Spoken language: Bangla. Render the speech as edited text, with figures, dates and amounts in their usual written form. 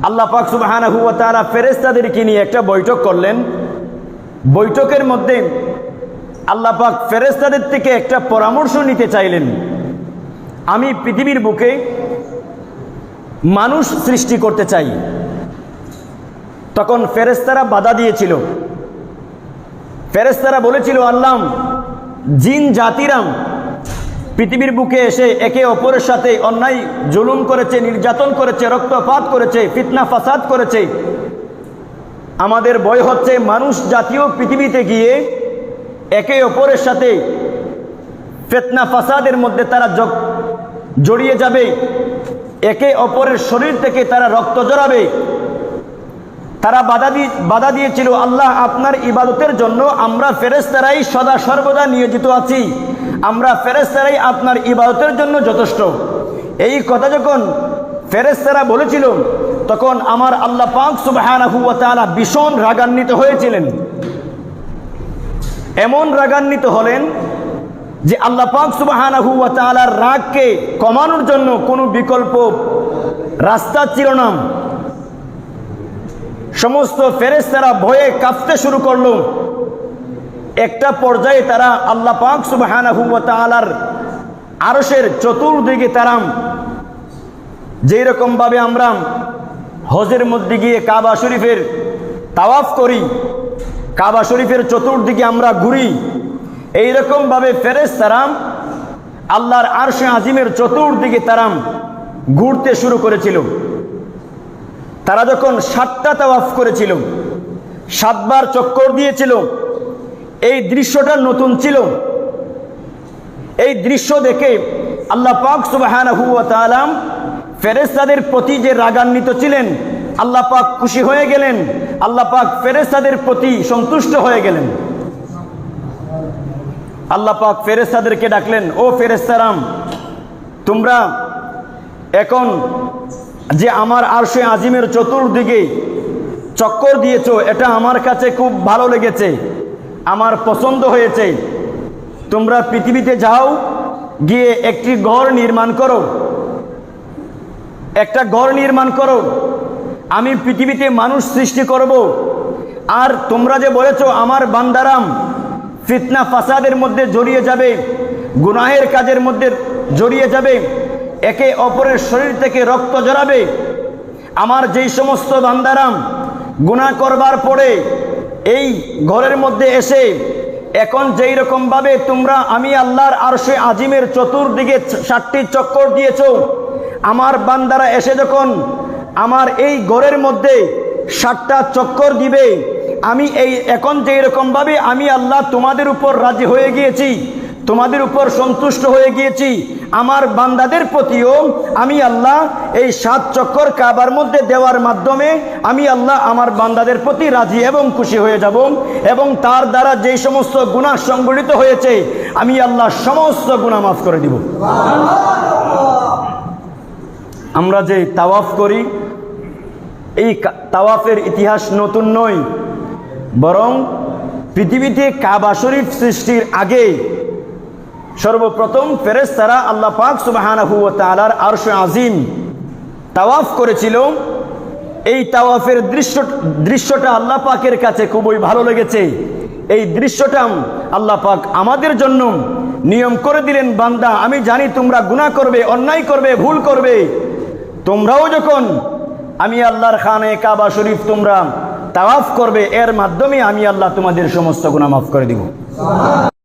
আল্লাহ পাক সুবহানাহু ওয়া তাআলা ফেরেশতাদেরকে নিয়ে একটা বৈঠক করলেন। বৈঠকের মধ্যে আল্লাহ পাক ফেরেশতাদের থেকে একটা পরামর্শ নিতে চাইলেন। আমি পৃথিবীর বুকে মানুষ সৃষ্টি করতে চাই। তখন ফেরেশতারা বাধা দিয়েছিল। ফেরেশতারা বলেছিল, আল্লাহ, জিন জাতিরা পৃথিবীর বুকে এসে একে অপরের সাথে অন্যায় জুলুম করেছে, নির্যাতন করেছে, রক্তপাত করেছে, ফিতনা ফাসাদ করেছে। আমাদের ভয় হচ্ছে মানুষ জাতীয় পৃথিবীতে গিয়ে একে অপরের সাথে ফিতনা ফাসাদের মধ্যে তারা জড়িয়ে যাবে, একে অপরের শরীর থেকে তারা রক্ত জড়াবে। তারা বাধা দিয়েছিল, আল্লাহ, আপনার ইবাদতের জন্য আমরা ফেরেশতারাই সদা সর্বদা নিয়োজিত আছি, আমরা ফেরেশতারাই আপনার ইবাদতের জন্য যথেষ্ট। এই কথা যখন ফেরেশতারা বলেছিল, তখন আমার আল্লাহ পাক সুবহানাহু ওয়া তাআলা ভীষণ রাগান্বিত হয়েছিলেন। এমন রাগান্বিত হলেন যে আল্লাহ পাক সুবহানাহু ওয়া তাআলার রাগকে কমানোর জন্য কোনো বিকল্প রাস্তা ছিল না। সমস্ত ফেরেশতারা ভয়ে কাঁপতে শুরু করল। একটা পর্যায়ে তারা আল্লাহ পাক সুবহানাহু ওয়া তাআলার আরশের চতুর্দিকে তারা, যেই রকম ভাবে আমরা হজের মধ্যে গিয়ে কাবা শরীফের তাওয়াফ করি, কাবা শরীফের চতুর্দিকে আমরা ঘুরি, এইরকম ভাবে ফেরেশতারা আল্লাহর আরশে আজিমের চতুর্দিকে তারা ঘুরতে শুরু করেছিল। তারা যখন 7টা তাওয়াফ করেছিল, 7 বার চক্কর দিয়েছিল, এই দৃশ্যটা নতুন ছিল। এই দৃশ্য দেখে আল্লাহ পাক সুবহানাহু ওয়া তাআলা ফেরেশতাদের প্রতি যে রাগান্বিত ছিলেন, আল্লাহ পাক খুশি হয়ে গেলেন, আল্লাহ পাক ফেরেশতাদের প্রতি সন্তুষ্ট হয়ে গেলেন। আল্লাহ পাক ফেরেশতাদেরকে ডাকলেন, ও ফেরেশতারাম, তোমরা এখন যে আমার আরশে আজিমের চতুর্দিকে চক্কর দিয়েছো, এটা আমার কাছে খুব ভালো লেগেছে, আমার পছন্দ হয়েছে। তোমরা পৃথিবীতে যাও, গিয়ে একটি ঘর নির্মাণ করো, একটা ঘর নির্মাণ করো। আমি পৃথিবীতে মানুষ সৃষ্টি করব। আর তোমরা যে বলেছো আমার বান্দারাম ফিতনা ফাসাদের মধ্যে জড়িয়ে যাবে, গুনাহের কাজের মধ্যে জড়িয়ে যাবে, একে অপরের শরীর থেকে রক্ত জড়াবে। আমার যেই সমস্ত বান্দারাম গুনাহ করবার পরে এই ঘরের মধ্যে এসে এখন যেই রকম ভাবে তোমরা আমি আল্লাহর আরশে আজিমের চতুর্দিকে 7টি চক্কর দিয়েছো, আমার বান্দারা এসে যখন আমার এই ঘরের মধ্যে 7টা চক্কর দিবে, আমি এখন যেই রকম ভাবে আমি আল্লাহ তোমাদের উপর রাজি হয়ে গিয়েছি, তোমাদের উপর সন্তুষ্ট হয়ে গিয়েছি, আমার বান্দাদের প্রতিও আমি আল্লাহ এই 7 চক্কর কাবার মধ্যে দেওয়ার মাধ্যমে আমি আল্লাহ আমার বান্দাদের প্রতি রাজি এবং খুশি হয়ে যাব, এবং তার দ্বারা যেই সমস্ত গুনাহ সংগঠিত হয়েছে আমি আল্লাহ সমস্ত গুনাহ মাফ করে দিব। আমরা যে তাওয়াফ করি, এই তাওয়াফের ইতিহাস নতুন নয়, বরং পৃথিবীতে কাবা শরীফ সৃষ্টির আগে সর্বপ্রথম ফেরেশতারা আল্লাহ পাক সুবহানাহু ওয়া তাআলার আরশে আজিম তাওয়াফ করেছিল। এই তাওয়াফের দৃশ্যটা আল্লাহ পাকের কাছে খুবই ভালো লেগেছে। এই দৃশ্যটা আল্লাহ পাক আমাদের জন্য নিয়ম করে দিলেন, বান্দা, আমি জানি তোমরা গুনাহ করবে, অন্যায় করবে, ভুল করবে, তোমরাও যখন আমি আল্লাহর খানে কাবা শরীফ তোমরা তাওয়াফ করবে, এর মাধ্যমে আমি আল্লাহ তোমাদের সমস্ত গুনাহ মাফ করে দিব।